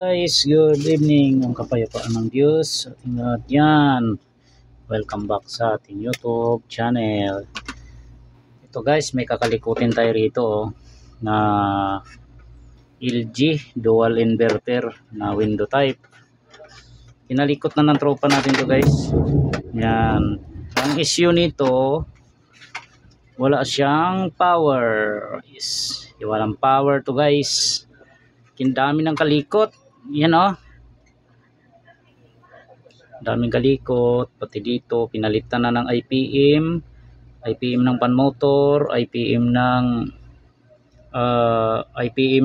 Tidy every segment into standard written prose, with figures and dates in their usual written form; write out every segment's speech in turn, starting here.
Guys, good evening. Ang kapayapaan ng Diyos sa ating lahat yan. Welcome back sa ating YouTube channel. Ito guys, may kakalikutin tayo rito na LG dual inverter na window type. Pinalikot na ng tropa natin to guys. Yan. Ang issue nito, wala siyang power. Yes. Walang power to guys. Kindami ng kalikot. Yan daming kalikot, pati dito pinalitan na ng IPM ng panmotor, IPM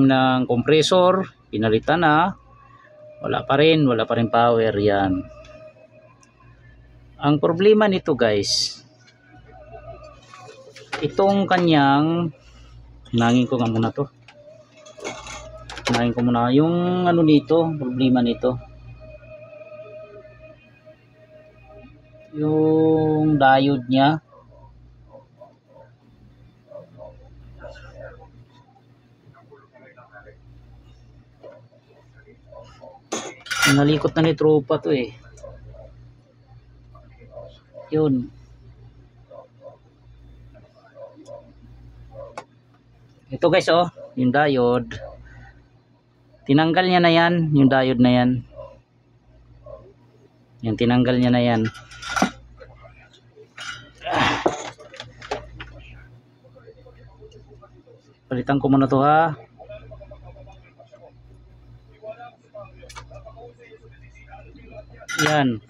ng compressor, pinalitan na. Wala pa rin power yan. Ang problema nito guys, itong kanyang hinangin ko muna yung problema nito. Yung diode niya nalikot na ni tropa to yun. Ito guys yung diode, tinanggal niya na yan, yung diode na yan. Yan, tinanggal niya na yan. Palitan ko muna to Yan.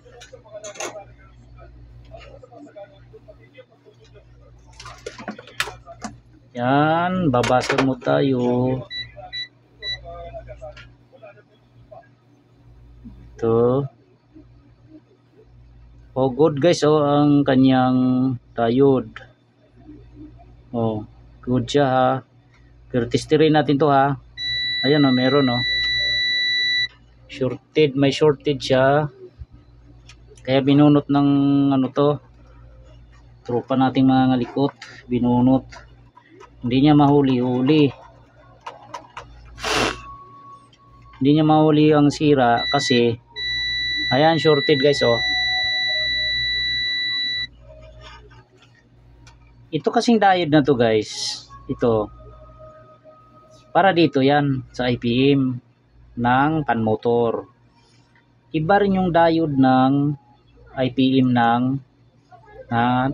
Yan, babasa mo tayo. Ito. Good guys ang kanyang diode. Good siya Pero testirin natin to Ayan meron shorted, may shorted siya. Kaya binunot ng tropa nating mga ngalikot, binunot. Hindi niya mahuli-huli. Hindi niya mahuli ang sira kasi ayan shorted guys Ito kasing diode na to guys, ito para dito yan sa IPM ng panmotor. Iba rin yung diode ng IPM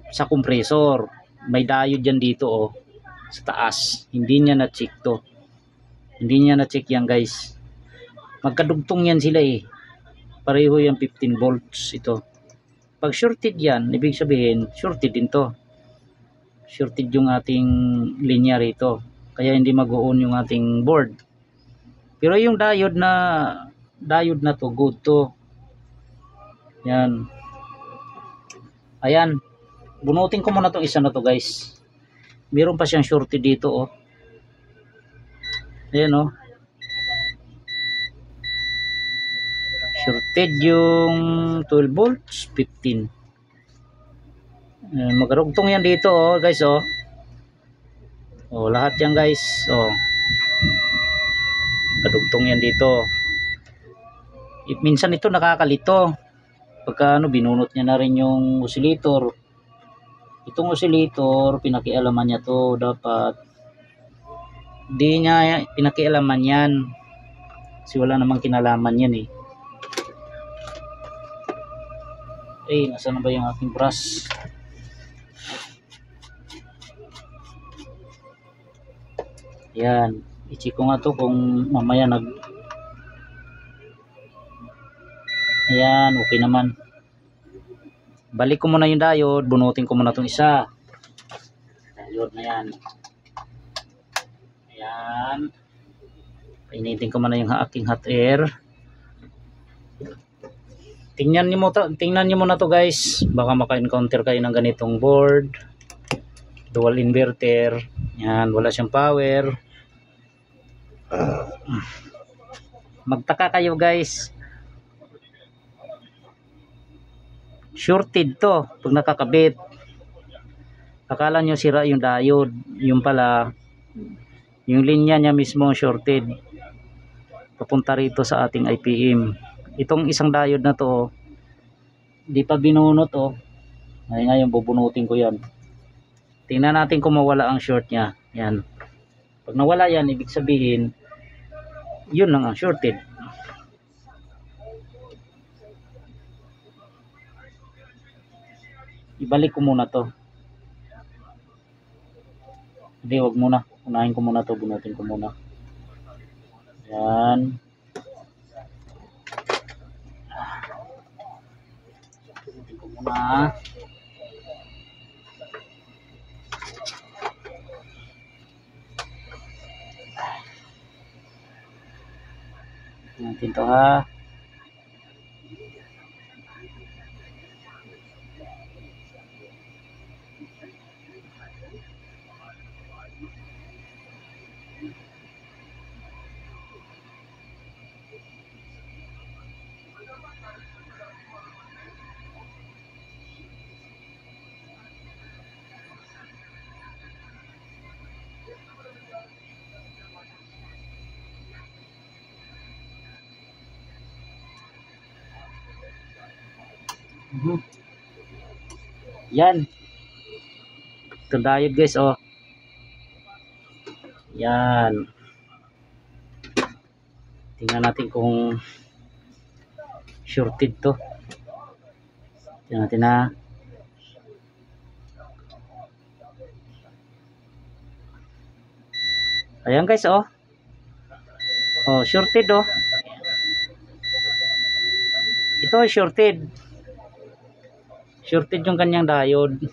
sa compressor. May diode yan dito sa taas. Hindi niya na-check to. Hindi niya na-check yan guys. Magkadugtong yan sila Pareho yung 15 volts ito. Pag shorted yan, ibig sabihin shorted din to. Shorted yung ating linya rito. Kaya hindi mag-on yung ating board. Pero yung diode na to, good to. Yan. Ayan. Bunutin ko muna tong isa na to guys. Meron pa siyang shorted dito Ayan Shorted yung 12 volts, 15. Magkarugtong yan dito guys lahat yan guys kadugtong yan dito. Minsan ito nakakalito pagka binunot niya na rin yung oscillator. Itong oscillator pinakialaman niya to, dapat di niya pinakialaman yan kasi wala namang kinalaman yan nasaan na ba yung aking brush? Yan, i-check ko nga to kung mamaya ayan, okay naman. Balik ko muna yung diode, bunutin ko muna itong isa. Diode na yan. Ayan. Painitin ko muna yung aking hot air. Tingnan niyo muna to guys. Baka maka-encounter kayo ng ganitong board. Dual inverter. Yan, wala siyang power. Magtaka kayo guys. Shorted to pag nakakabit. Akala nyo sira yung diode, yung pala yung linya niya mismo shorted. papunta rito sa ating IPM. Itong isang diode na to, di pa binunot oh. Ngayon bubunutin ko yan. Tingnan natin kung mawala ang short niya. Yan. Pag nawala yan, ibig sabihin, yun lang ang shorted. Ibalik ko muna to. Hindi, wag muna. Unahin ko muna to, bunutin ko muna. Yan. Bunutin ko muna. Natin to ha. Yan. Ito diode guys oh. Yan. Tingnan natin kung shorted to. Tingnan natin na. Ayan guys oh. Oh, shorted oh. Ito shorted. Shorted yung kanyang diode.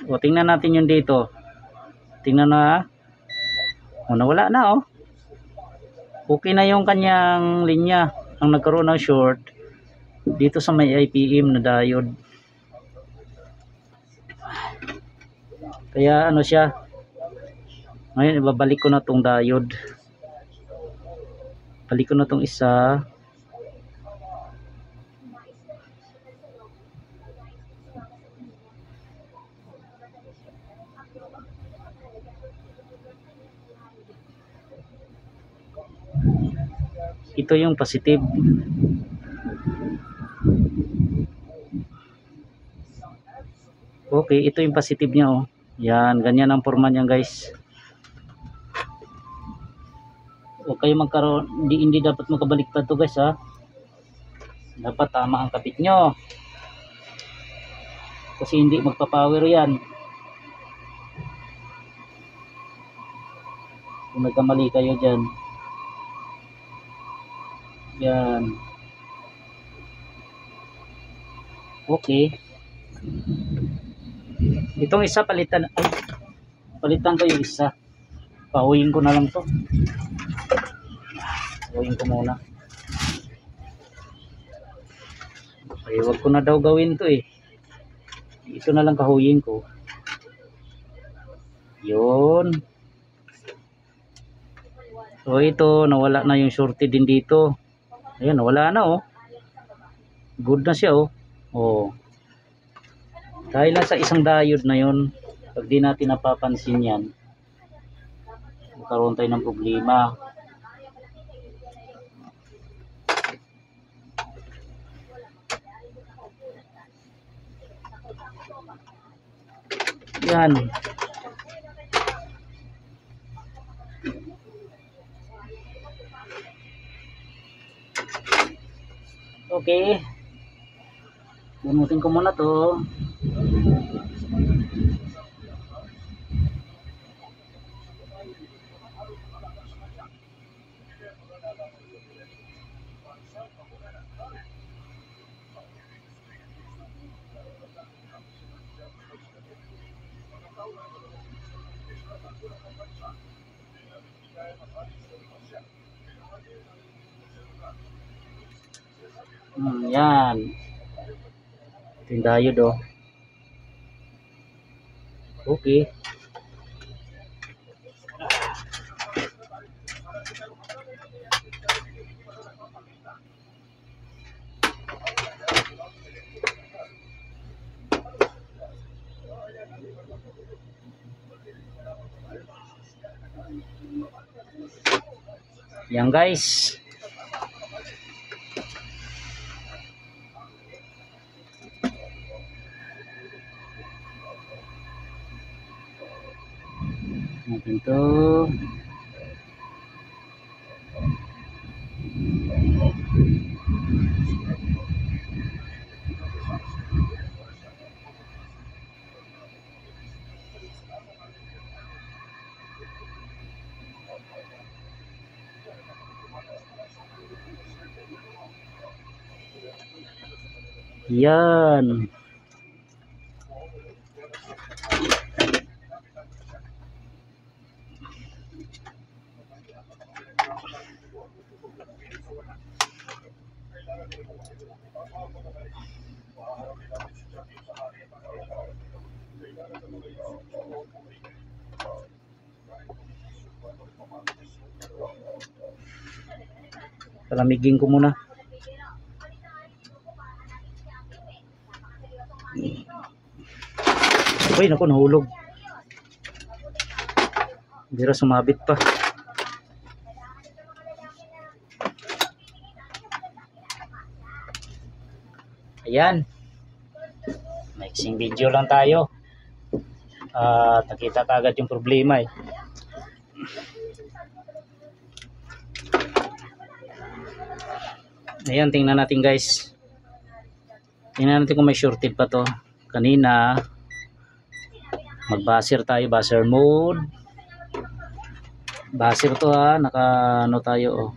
O tingnan natin yung dito. Tingnan na. O nawala na oh. Okay na yung kanyang linya. Ang nagkaroon ng short dito sa may IPM na diode. Kaya ano siya. Ngayon ibabalik ko na tong diode. Balik ko na tong isa. Ito yung positive. Okay, ito yung positive niya oh. Yan, ganyan ang forma niya guys. Huwag kayo magkaroon, hindi dapat magkabaliktad to guys ha. Dapat tama ang kapit nyo. Kasi hindi magpapower yan. Kung nagkamali kayo dyan. Yan. Okay. Itong isa palitan. Ay, palitan ko yung isa. Pauwiin ko na lang to. Pauwiin ko muna. Ay, wag ko na daw gawin to eh. Ito na lang kahuyin ko. Yun. So ito, nawala na yung shorted din dito. Ayan, nawala na oh. Good na siya oh. Oh. Dahil lang sa isang diode na yun, pag di natin napapansin yan, magkaroon tayo ng problema. Yan. Okay. Bunutin ko muna to. Yan. Ito yung diode oh. Okay. Yan guys. natin to. Yan. Palamigin ko muna. Uy, naku, nahulog. Bira sumabit pa. Ayan. Mixing video lang tayo. Nakita kagad yung problema eh. Ayan, tingnan natin guys. Tingnan natin kung may shorted pa to. Kanina, mag-buzzer tayo, buzzer mode. Buzzer to ha, naka ano tayo oh.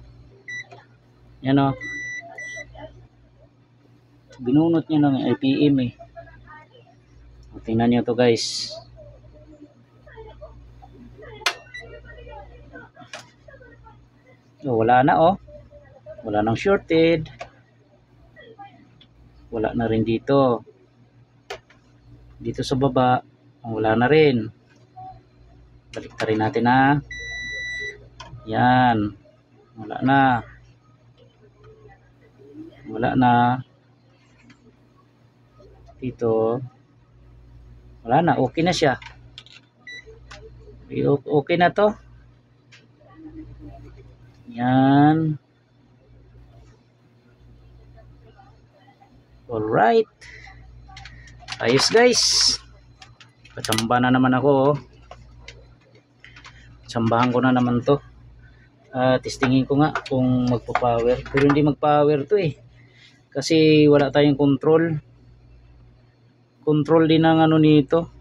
Yan oh. Binunot niya ng IPM eh. Tingnan niyo to guys. Oh, wala na oh. Wala nang shorted. Wala na rin dito. Dito sa baba, wala na rin. Baliktarin natin ha. Yan. Wala na. Wala na. Dito. Wala na. Okay na siya. Okay na to. Yan. Alright. Ayos guys. Patsamba na naman ako. Tsambahan ko na naman to. Testingin ko nga kung magpo-power. Pero hindi mag-power to eh. Kasi wala tayong control. Control din ang ano nito.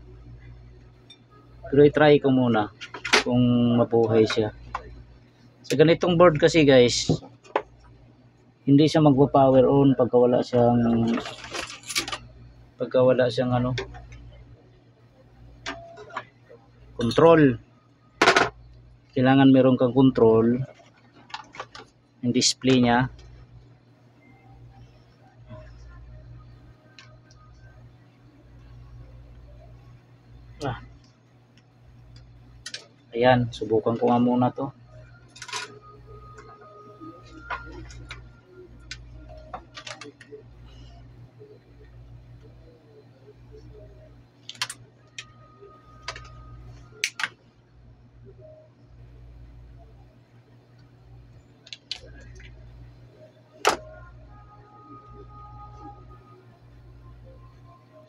Pero i-try ko muna kung mabuhay siya. Sa ganitong board kasi guys, hindi siya magpo-power on pagka wala siyang ano, control. Kailangan meron kang control yung display niya. Ayan, subukan ko nga muna to.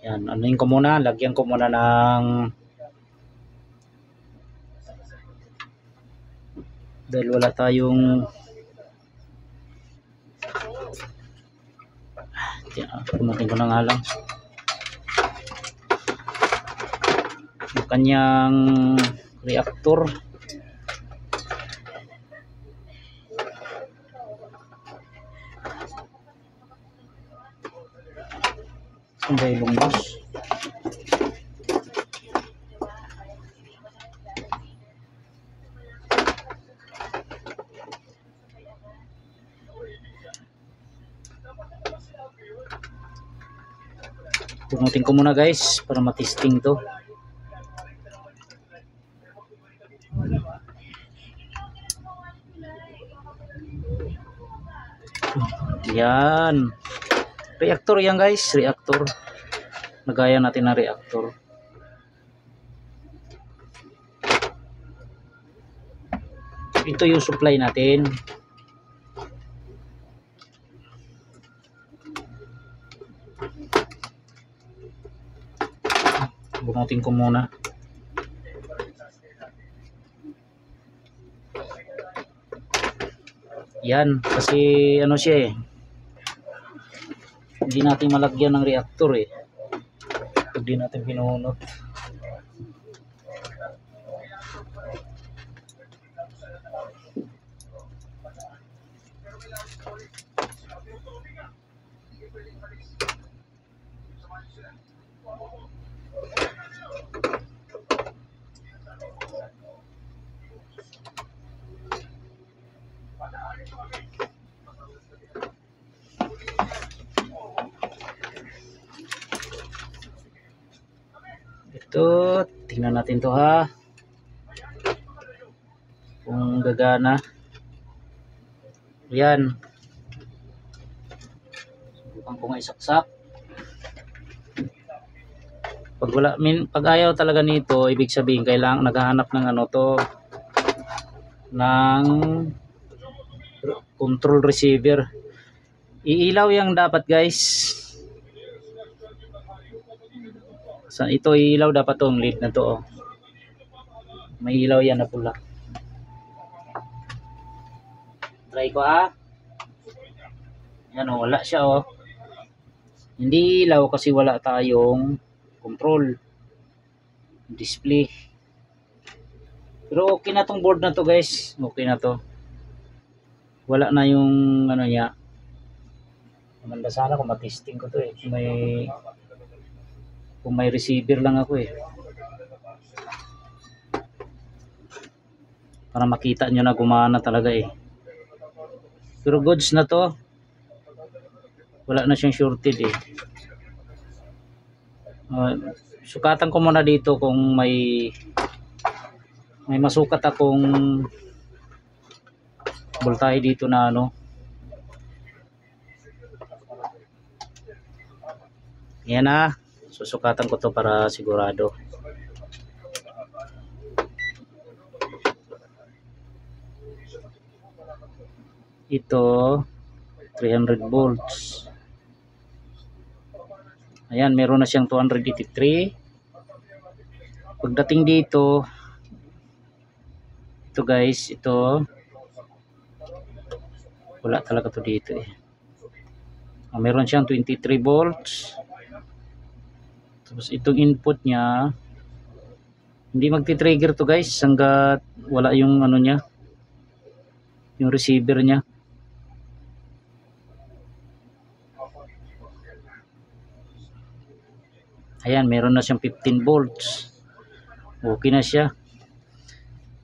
Yan, anuin ko muna, lagyan ko muna ng, dahil wala tayong kumatin ko na nga lang yung kanyang reactor. Saan ba yung lumbos? Punutin ko muna guys para matesting to. Yan. Reactor yan guys, reactor. Nagaya natin na reactor. Ito yung supply natin. Bunutin ko muna. Yan, kasi ano siya eh. Hindi natin malagyan ng reactor eh. Hindi natin pinunot. Ito, tingnan natin to ha. Kung gagana. Yan. Subukan ko nga isaksak. Pag ayaw talaga nito, ibig sabihin kailangan naghahanap ng ano to, ng control receiver. Iilaw yang dapat guys. Ito iilaw dapat tong lead na to. Oh. May ilaw yan na pula. Try ko ha. Yan oh, wala siya oh. Hindi ilaw kasi wala tayong control display. Pero okay na tong board na to guys. Okay na to. Wala na yung ano niya. Maganda sana kung matesting ko to eh. Kung may receiver lang ako eh. Para makita nyo na gumana talaga eh. Pero goods na to. Wala na siyang shorted eh. Sukatan ko muna dito kung may masukat akong voltahe dito na ano. Yan na. Susukatan ko to para sigurado. Ito 300 volts. Ayan, meron na siyang 283. Pagdating dito, ito guys, ito wala talaga to dito eh. Meron siyang 23 volts. Tapos itong input niya, hindi magti-trigger to guys hanggat wala yung ano niya, yung receiver niya. Ayan, meron na siyang 15 volts. Okay na siya.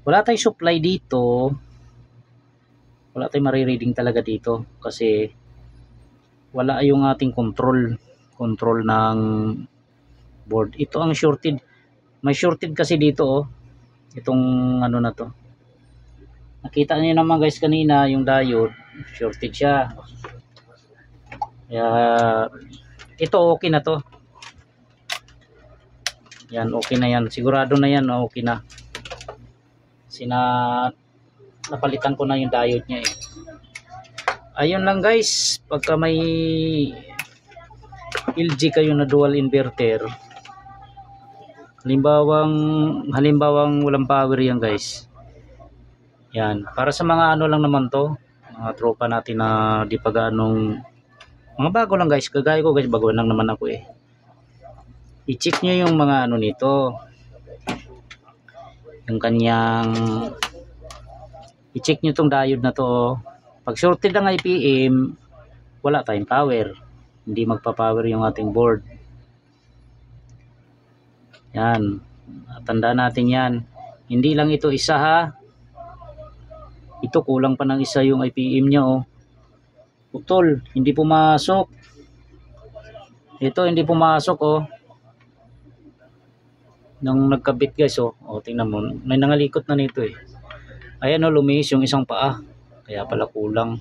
Wala tayong supply dito. Wala tayong marireading talaga dito kasi wala yung ating control ng board. Ito ang shorted. May shorted kasi dito oh. Itong ano na to. Nakita niyo naman guys kanina yung diode, shorted siya. Kaya ito okay na to. Yan, okay na yan. Sigurado na yan, okay na. Napalitan ko na yung diode niya eh. Ayun lang guys, pagka may LG kayo na dual inverter, halimbawang walang power yan guys. Yan, para sa mga ano lang naman to, mga tropa natin na di pa ganong, mga bago lang guys, kagaya ko guys, bago lang naman ako eh. I-check nyo yung mga ano nito, yung kanyang, i-check nyo tong diode na to. Pag shorted ang IPM, wala tayong power, hindi magpa-power yung ating board. Yan, tandaan natin yan. Hindi lang ito isa ha, ito kulang pa ng isa yung IPM nya oh. Putol, hindi pumasok. Ito hindi pumasok oh. Nang nagkabit guys oh. Oh, tingnan mo, may nangalikot na nito eh. Ayan oh, lumihis yung isang paa. Kaya pala kulang.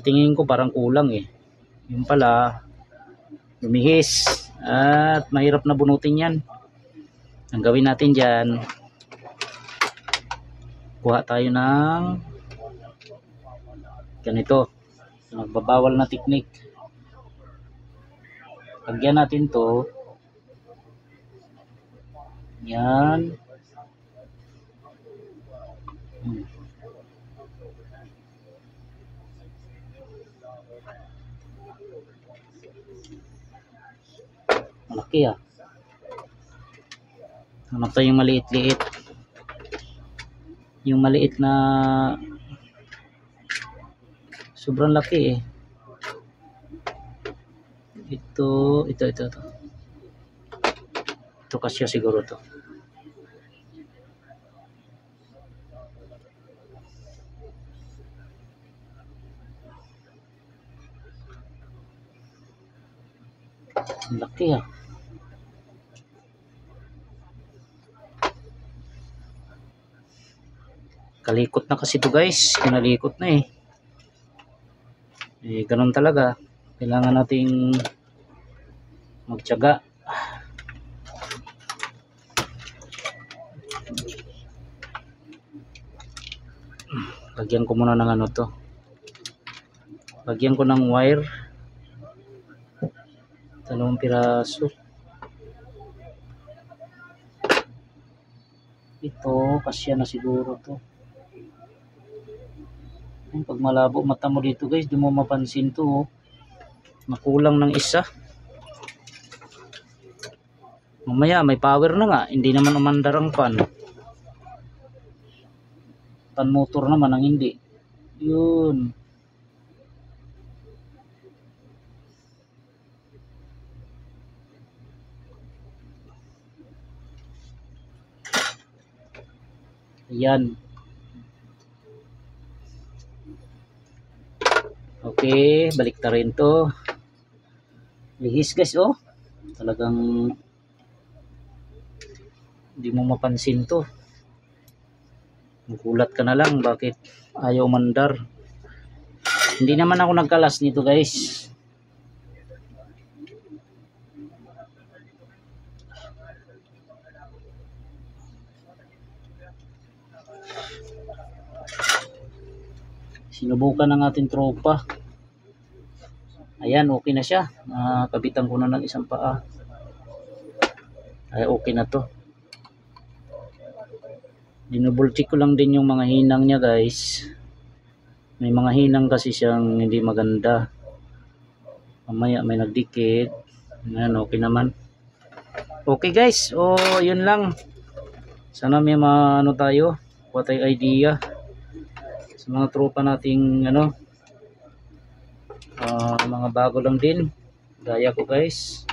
Tingin ko parang kulang eh. Yung pala lumihis. At mahirap na bunutin yan. Ang gawin natin dyan, kuha tayo ng ganito. Nagbabawal na technique. Lagyan natin to. Yan. Malaki ah. Hanap tayo yung maliit-liit. Yung maliit na sobrang laki eh. Ito. Ito kasya siguro to. Ang laki ah. Kalikot na kasi to guys. Kinalikot na eh. Ganun talaga. Kailangan nating magtiyaga. Lagyan ko muna ng ano to. Lagyan ko ng wire. 2 piraso. Ito, kasya na siguro to. Pag malabo mata mo dito guys, di mo mapansin to. Oh. Nakulang ng isa. Mamaya may power na nga, hindi naman umandar ang pan. Pan motor naman ang hindi. Yun. Ayan. Okay, balik ta rin to. Lihis guys oh. Talagang hindi mo mapansin to. Magulat ka na lang bakit ayaw mandar. Hindi naman ako nagkalas nito guys. Sinubukan ng ating tropa. Ayan, okay na siya. Kabitan ko na ng isang paa. Ay, okay na to. Dinouble check ko lang din yung mga hinang niya guys. May mga hinang kasi siyang hindi maganda. Mamaya may nagdikit. Ayan, okay naman. Okay guys, yun lang. Sana may maano tayo. Kuha tayo idea. Sa mga tropa nating mga bago lang din gaya ko guys.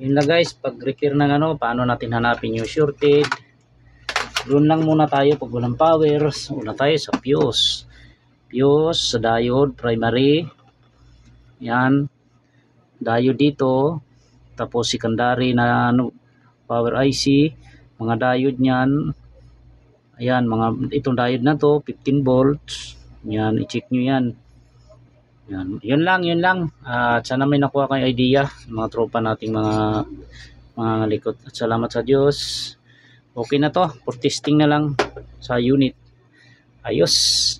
Yun lang guys, pag repair ng paano natin hanapin yung shorted. Doon lang muna tayo pag walang power. Una tayo sa fuse sa diode primary. Yan, diode dito, tapos secondary na power IC, mga diode niyan. Ayan, itong diode na to 15 volts. Yan, i-check nyo yan. Yan, yun lang. At sana may nakuha kayong idea mga tropa nating mga likot. At salamat sa Diyos. Okay na to, for testing na lang sa unit. Ayos.